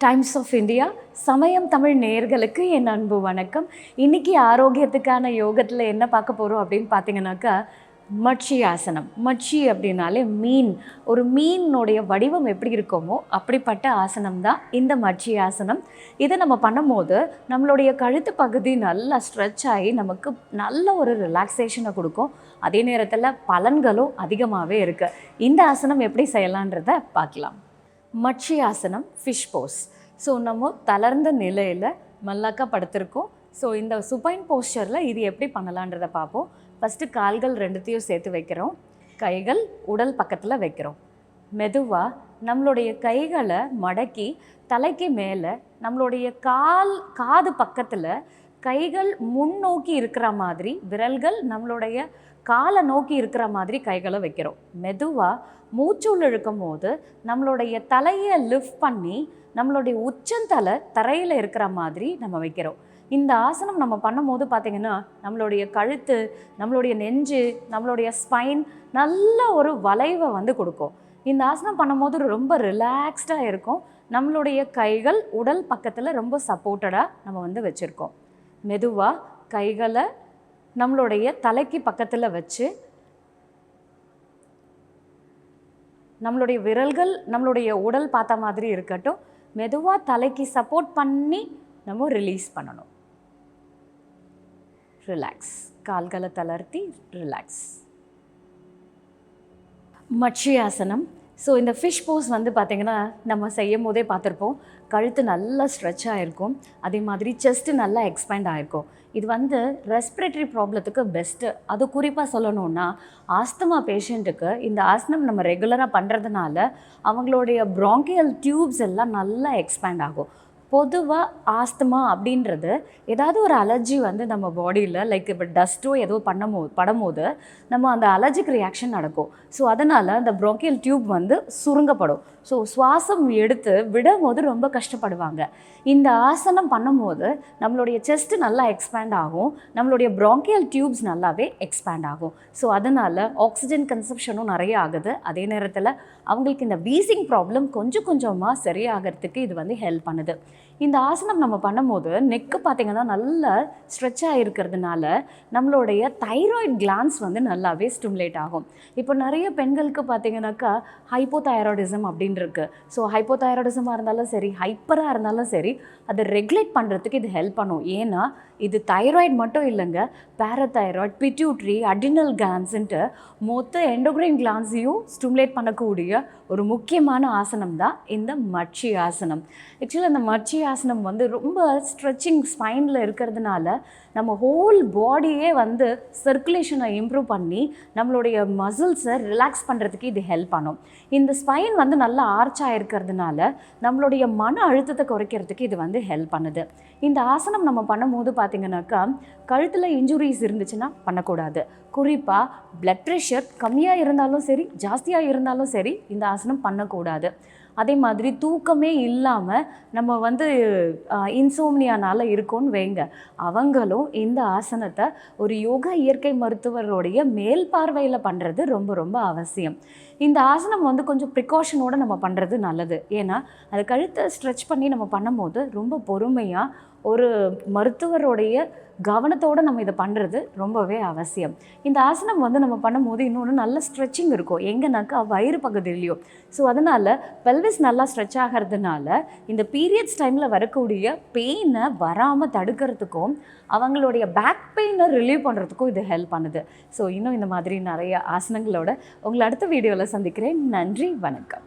Times of India சமயம் தமிழ் நேயர்களுக்கு என் அன்பு வணக்கம். இன்றைக்கி ஆரோக்கியத்துக்கான யோகத்தில் என்ன பார்க்க போகிறோம் அப்படின்னு பார்த்தீங்கன்னாக்கா, மட்சியாசனம். மட்சி அப்படின்னாலே மீன். ஒரு மீனுடைய வடிவம் எப்படி இருக்குமோ அப்படிப்பட்ட ஆசனம் தான் இந்த மட்சியாசனம். இதை நம்ம பண்ணும்போது நம்மளுடைய கழுத்து பகுதி நல்லா ஸ்ட்ரெச் ஆகி நமக்கு நல்ல ஒரு ரிலாக்ஸேஷனை கொடுக்கும். அதே நேரத்தில் பலன்களும் அதிகமாகவே இருக்குது. இந்த ஆசனம் எப்படி செய்யலான்றதை பார்க்கலாம். மட்சியாசனம், ஃபிஷ் போஸ். ஸோ நம்ம தளர்ந்த நிலையில் மல்லாக்கா படுத்திருக்கோம். ஸோ இந்த சுபைன் போஸ்டரில் இது எப்படி பண்ணலான்றதை பார்ப்போம். ஃபஸ்ட்டு கால்கள் ரெண்டுத்தையும் சேர்த்து வைக்கிறோம். கைகள் உடல் பக்கத்தில் வைக்கிறோம். மெதுவாக நம்மளுடைய கைகளை மடக்கி தலைக்கு மேலே நம்மளுடைய காது பக்கத்தில் கைகள் முன்னோக்கி இருக்கிற மாதிரி, விரல்கள் நம்மளுடைய காலை நோக்கி இருக்கிற மாதிரி கைகளை வைக்கிறோம். மெதுவாக மூச்சுள் இழுக்கும் போது நம்மளுடைய தலையை லிஃப்ட் பண்ணி நம்மளுடைய உச்சந்தலை தரையில் இருக்கிற மாதிரி நம்ம வைக்கிறோம். இந்த ஆசனம் நம்ம பண்ணும்போது பார்த்திங்கன்னா நம்மளுடைய கழுத்து, நம்மளுடைய நெஞ்சு, நம்மளுடைய ஸ்பைன் நல்ல ஒரு வளைவை கொடுக்கும். இந்த ஆசனம் பண்ணும்போது ரொம்ப ரிலாக்ஸ்டாக இருக்கும். நம்மளுடைய கைகள் உடல் பக்கத்தில் ரொம்ப சப்போர்ட்டடாக நம்ம வச்சுருக்கோம். மெதுவாக கைகளை நம்மளுடைய தலைக்கு பக்கத்தில் வச்சு நம்மளுடைய விரல்கள் நம்மளுடைய உடல் பார்த்த மாதிரி இருக்கட்டும். மெதுவாக தலைக்கு சப்போர்ட் பண்ணி நம்ம ரிலீஸ் பண்ணணும். ரிலாக்ஸ். கால்களை தளர்த்தி ரிலாக்ஸ். மட்சியாசனம். ஸோ இந்த ஃபிஷ் போஸ் பார்த்திங்கன்னா நம்ம செய்யும் போதே பார்த்துருப்போம். கழுத்து நல்லா ஸ்ட்ரெச் ஆகிருக்கும். அதே மாதிரி செஸ்ட்டு நல்லா எக்ஸ்பேண்ட் ஆகிருக்கும். இது ரெஸ்பிரேட்டரி ப்ராப்ளத்துக்கு பெஸ்ட்டு. அது குறிப்பாக சொல்லணுன்னா ஆஸ்துமா பேஷண்ட்டுக்கு இந்த ஆசனம் நம்ம ரெகுலராக பண்ணுறதுனால அவங்களுடைய ப்ராங்கியல் டியூப்ஸ் எல்லாம் நல்லா எக்ஸ்பேண்ட் ஆகும். பொதுவாக ஆஸ்துமா அப்படின்றது ஏதாவது ஒரு அலர்ஜி நம்ம பாடியில், லைக் இப்போ டஸ்ட்டோ ஏதோ படும்போது நம்ம அந்த அலர்ஜிக் ரியாக்ஷன் நடக்கும். ஸோ அதனால் அந்த ப்ராங்கியல் டியூப் சுருங்கப்படும். ஸோ சுவாசம் எடுத்து விடும்போது ரொம்ப கஷ்டப்படுவாங்க. இந்த ஆசனம் பண்ணும்போது நம்மளுடைய செஸ்ட்டு நல்லா எக்ஸ்பேண்ட் ஆகும். நம்மளுடைய ப்ராங்கியல் டியூப்ஸ் நல்லாவே எக்ஸ்பேண்ட் ஆகும். ஸோ அதனால் ஆக்சிஜன் கன்சப்ஷனும் நிறைய ஆகுது. அதே நேரத்தில் அவங்களுக்கு இந்த வீசிங் ப்ராப்ளம் கொஞ்சம் கொஞ்சமாக சரியாகிறதுக்கு இது ஹெல்ப் பண்ணுது. இந்த ஆசனம் நம்ம பண்ணும்போது நெக்கு பார்த்திங்கன்னா நல்லா ஸ்ட்ரெச் ஆகிருக்கிறதுனால நம்மளுடைய தைராய்டு கிளான்ஸ் நல்லாவே ஸ்டிமுலேட் ஆகும். இப்போ நிறைய பெண்களுக்கு பார்த்திங்கனாக்கா ஹைப்போதைராய்டிசம் அப்படின்னு இருக்குது. ஸோ ஹைப்போதைராய்டிசமாக இருந்தாலும் சரி, ஹைப்பராக இருந்தாலும் சரி, அதை ரெகுலேட் பண்ணுறதுக்கு இது ஹெல்ப் பண்ணும். ஏன்னா இது தைராய்டு மட்டும் இல்லைங்க, பேராதைராய்டு, பிட்யூட்ரி, அட்ரினல் கிளான்ஸுன்ட்டு மொத்த எண்டோக்ரைன் கிளான்ஸையும் ஸ்டிமுலேட் பண்ணக்கூடிய ஒரு முக்கியமான ஆசனம் தான் இந்த மட்சி ஆசனம். ஆக்சுவலாக இந்த மட்சி ஆசனம் ரொம்ப ஸ்ட்ரெச்சிங் ஸ்பைனில் இருக்கிறதுனால நம்ம ஹோல் பாடியே சர்க்குலேஷனை இம்ப்ரூவ் பண்ணி நம்மளுடைய மசில்ஸை ரிலாக்ஸ் பண்ணுறதுக்கு இது ஹெல்ப் பண்ணும். இந்த ஸ்பைன் நல்லா ஆர்ச்சாக இருக்கிறதுனால நம்மளுடைய மன அழுத்தத்தை குறைக்கிறதுக்கு இது ஹெல்ப் பண்ணுது. இந்த ஆசனம் நம்ம பண்ணும்போது பார்த்திங்கனாக்கா கழுத்தில் இன்ஜுரிஸ் இருந்துச்சுன்னா பண்ணக்கூடாது. குறிப்பாக பிளட் ப்ரெஷர் கம்மியாக இருந்தாலும் சரி, ஜாஸ்தியாக இருந்தாலும் சரி, இந்த ஆசனம் பண்ணக்கூடாது. அதே மாதிரி தூக்கமே இல்லாமல் நம்ம இன்சோம்னியானால் இருக்கோன்னு வைங்க, அவங்களும் இந்த ஆசனத்தை ஒரு யோகா இயற்கை மருத்துவருடைய மேல் பார்வையில் பண்ணுறது ரொம்ப ரொம்ப அவசியம். இந்த ஆசனம் கொஞ்சம் ப்ரிகாஷனோடு நம்ம பண்ணுறது நல்லது. ஏன்னா அது கழுத்தை ஸ்ட்ரெச் பண்ணி நம்ம பண்ணும்போது ரொம்ப பொறுமையாக ஒரு மருத்துவருடைய கவனத்தோடு நம்ம இதை பண்ணுறது ரொம்பவே அவசியம். இந்த ஆசனம் நம்ம பண்ணும்போது இன்னொன்று நல்ல ஸ்ட்ரெச்சிங் இருக்கும். எங்கேனாக்கா வயிறு பகுதியிலையும். ஸோ அதனால் பெல்விஸ் நல்லா ஸ்ட்ரெச் ஆகிறதுனால இந்த பீரியட்ஸ் டைமில் வரக்கூடிய பெயினை வராமல் தடுக்கிறதுக்கும் அவங்களுடைய பேக் பெயினை ரிலீவ் பண்ணுறதுக்கும் இது ஹெல்ப் பண்ணுது. ஸோ இன்னும் இந்த மாதிரி நிறைய ஆசனங்களோட உங்களை அடுத்த வீடியோவில் சந்திக்கிறேன். நன்றி, வணக்கம்.